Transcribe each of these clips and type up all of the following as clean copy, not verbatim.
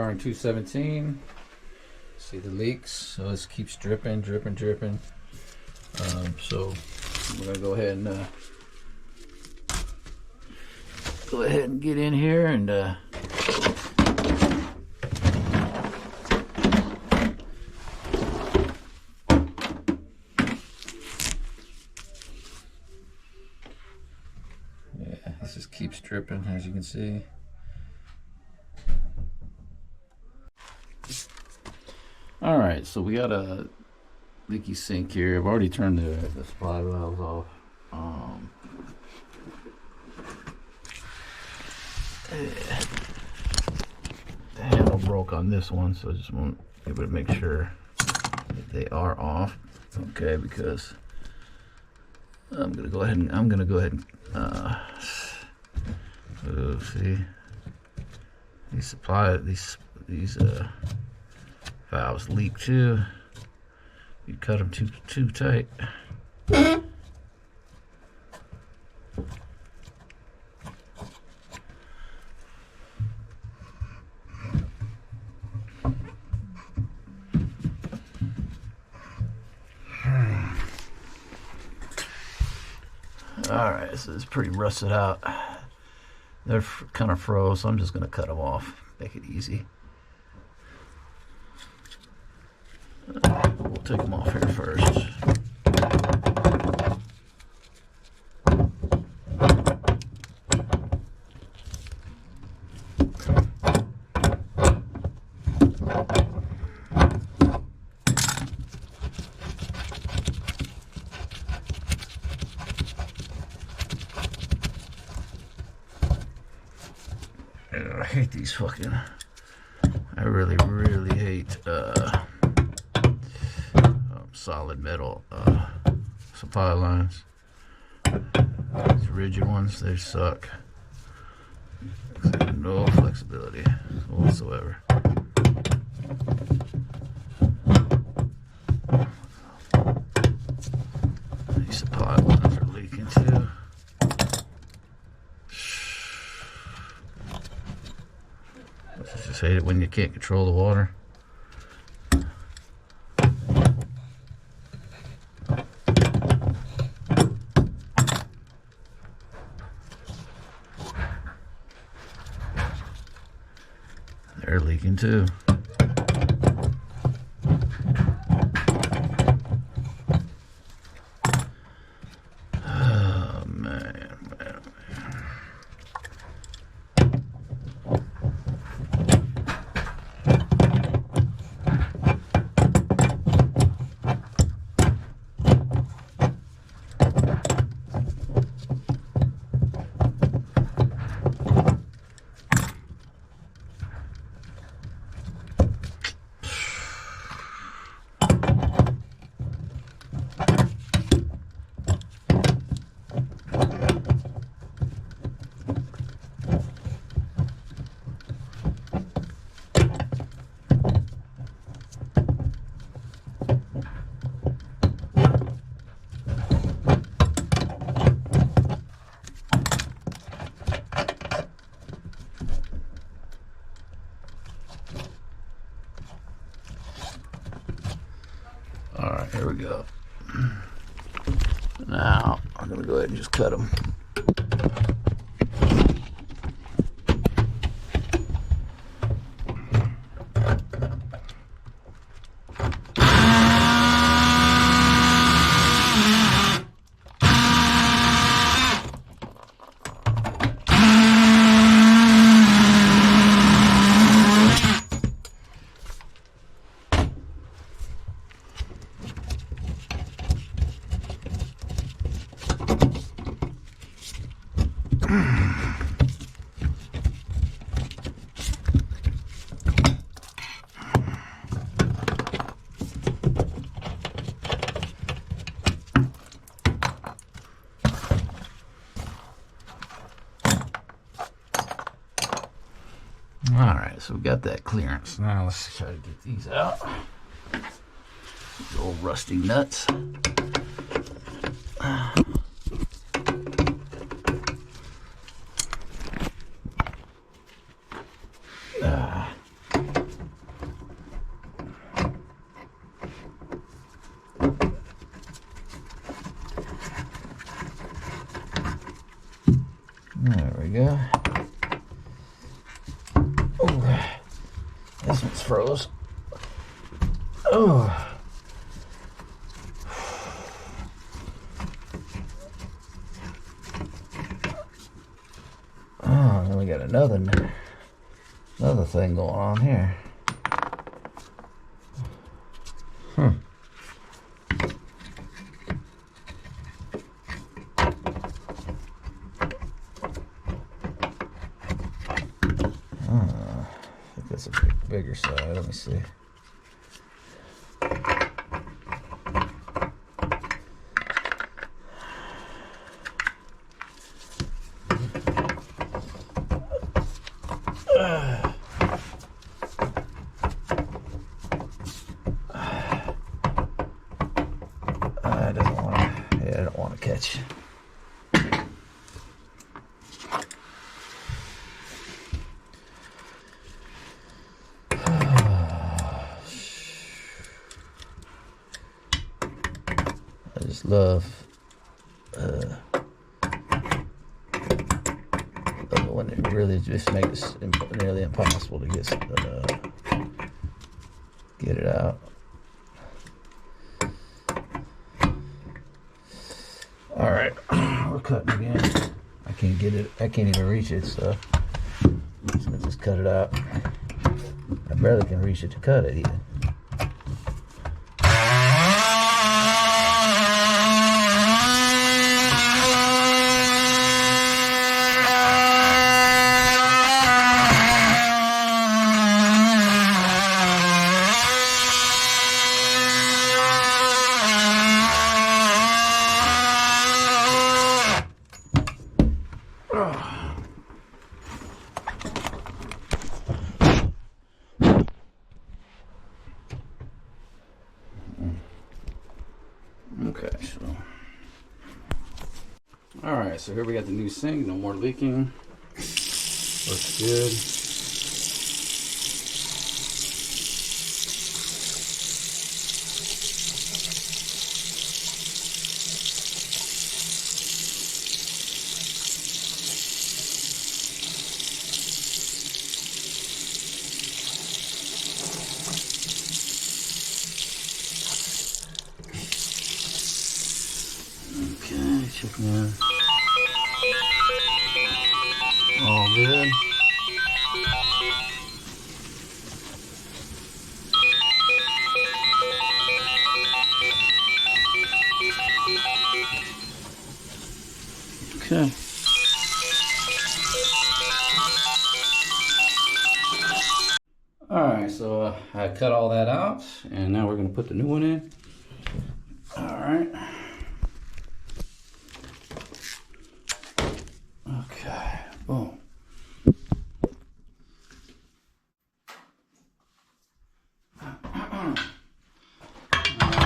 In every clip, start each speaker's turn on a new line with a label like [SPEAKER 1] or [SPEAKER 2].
[SPEAKER 1] are in 217. See the leaks, so it keeps dripping. So we're gonna go ahead and get in here and this just keeps dripping, as you can see. All right, so we got a leaky sink here. I've already turned the supply valves off. The handle broke on this one, so I just want to be able to make sure that they are off. Okay, because I'm gonna go ahead and see, these valves leak too. You cut them too tight. All right, so it's pretty rusted out. They're kind of froze, so I'm just gonna cut them off, make it easy. We'll take them off here first. I hate these fucking, I really hate solid metal supply lines. These rigid ones, they suck. No flexibility whatsoever. These supply lines are leaking too. I just hate it when you can't control the water. They're leaking too. Oh man. All right, here we go. Now, I'm gonna go ahead and just cut them. All right, so we got that clearance. Now let's try to get these out. These old rusty nuts. There we go. Oh, this one's froze. Oh. Oh, then we got another thing going on here. I think that's a bigger side. Let me see. I don't want to catch. I just love when it really just makes it nearly impossible to get it out. All right, we're cutting again. I can't get it. I can't even reach it, so I'm gonna just cut it out. I barely can reach it to cut it even. Okay, so all right, so here we got the new sink, no more leaking. Looks good. Okay, checking in. All good. Okay. All right, so I cut all that out, and now we're gonna put the new one in. All right. Okay, boom.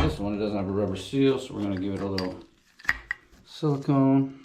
[SPEAKER 1] This one, it doesn't have a rubber seal, so we're gonna give it a little silicone.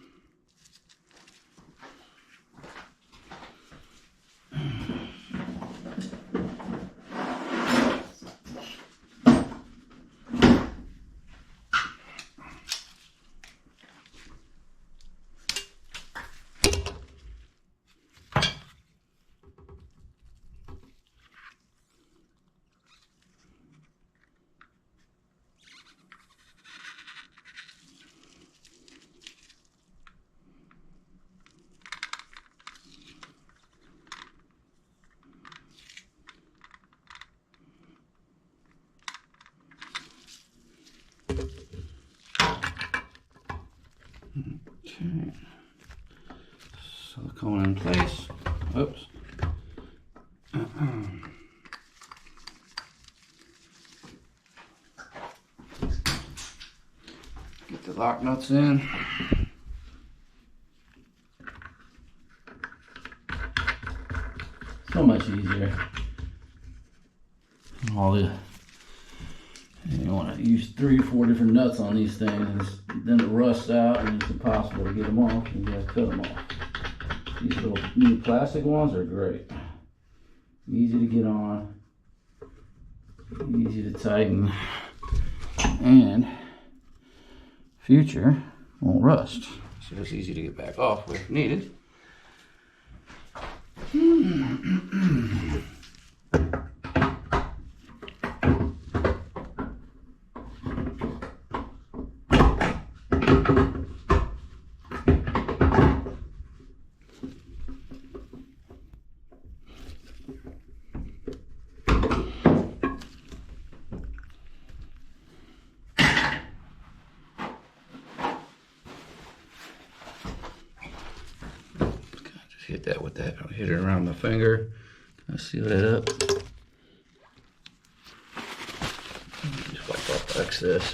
[SPEAKER 1] Okay, silicone in place. Oops. Get the lock nuts in. So much easier. All the you want to use 3 or 4 different nuts on these things, then it rusts out and it's impossible to get them off, and you have to cut them off. These little new plastic ones are great. Easy to get on, easy to tighten, and future won't rust. So it's easy to get back off if needed. Hit that with that. I'll hit it around my finger. I'll seal that up. Just wipe off the excess.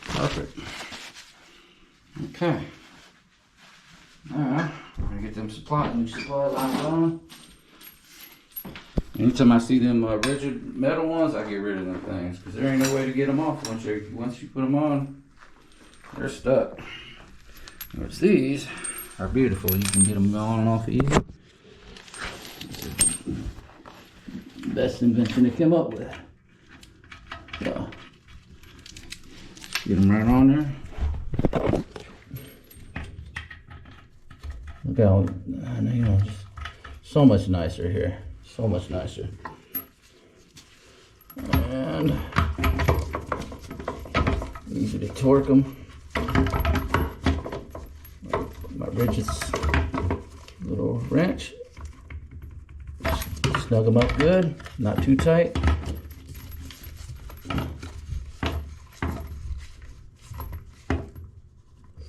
[SPEAKER 1] Perfect. Okay. Alright, we're gonna get them new supply lines on. Anytime I see them rigid metal ones, I get rid of them things because there ain't no way to get them off once you put them on. They're stuck. Whereas these are beautiful. You can get them on and off easy. Best invention they came up with. So, get them right on there. Look how, just so much nicer here. So much nicer. And easy to torque them. My rigid little wrench. Snug them up good, not too tight.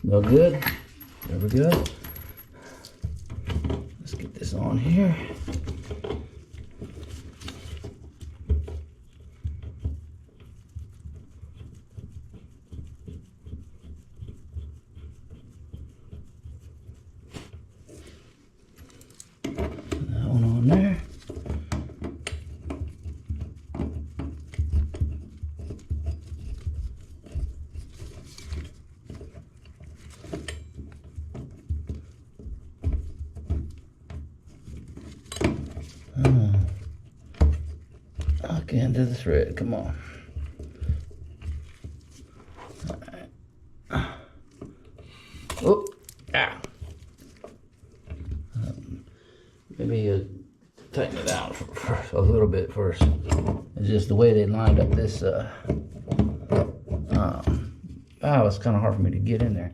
[SPEAKER 1] Snug good. There we go. Let's get this on here. There. Lock into the thread, come on. All right. Oh, ah. Maybe tighten it out for a little bit first. It's just the way they lined up this. It's kind of hard for me to get in there.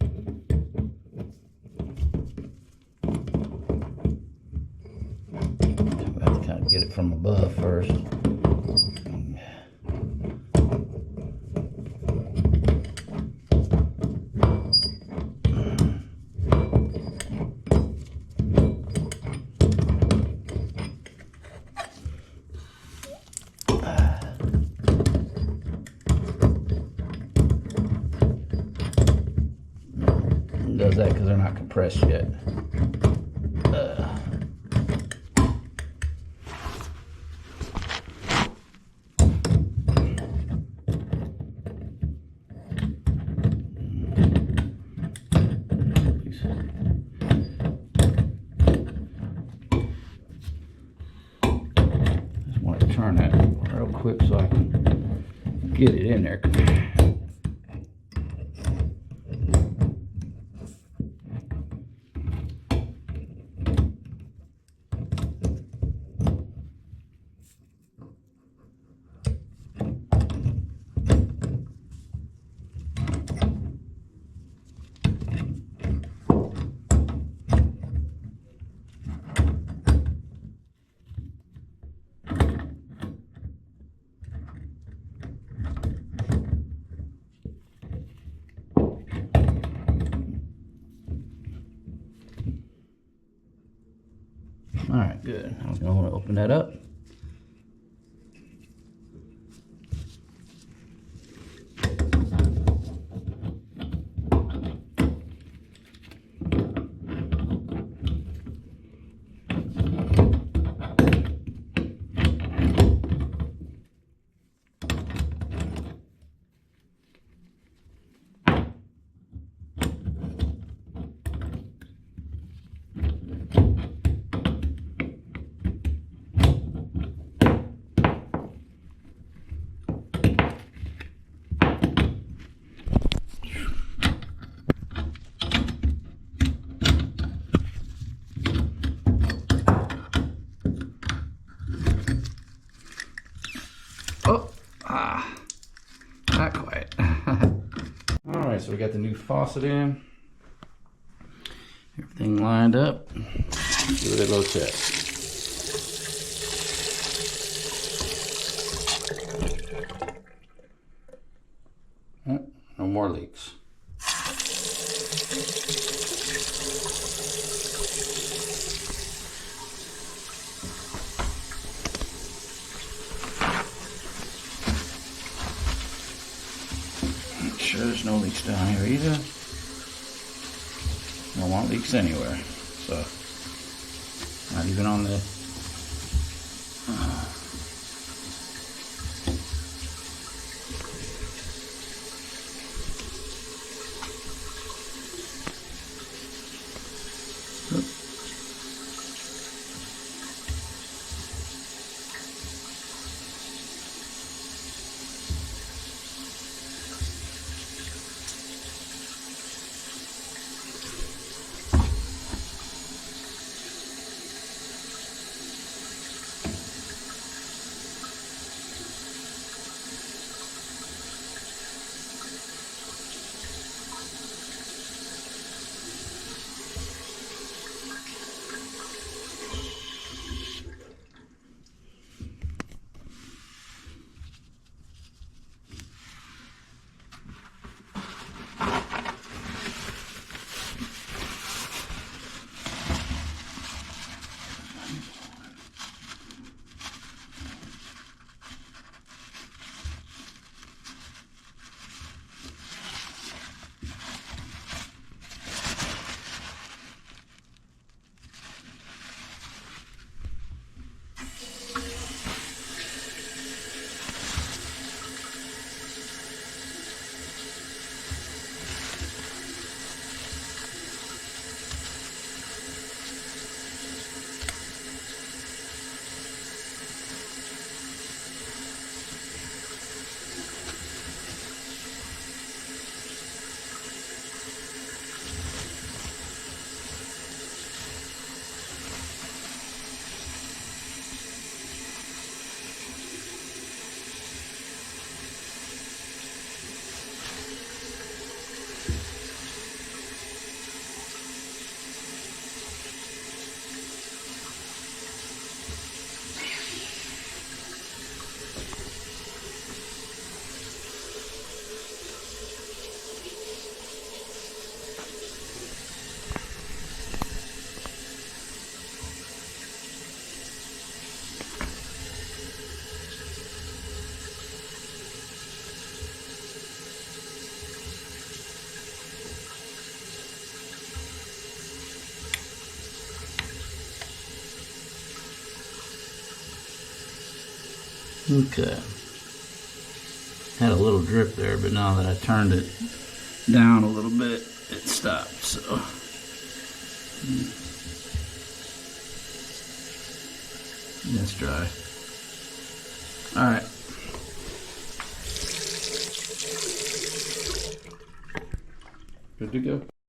[SPEAKER 1] I have to kind of get it from above first. Does that because they're not compressed yet. Just want to turn that real quick so I can get it in there. All right, good. I'm gonna want to open that up. so we got the new faucet in. Everything lined up. Give it a little check. Oh, no more leaks. Make sure there's no leaks down here either. Don't want leaks anywhere, so not even on the okay. Had a little drip there, but now that I turned it down a little bit, it stopped, so. That's dry. All right. Good to go.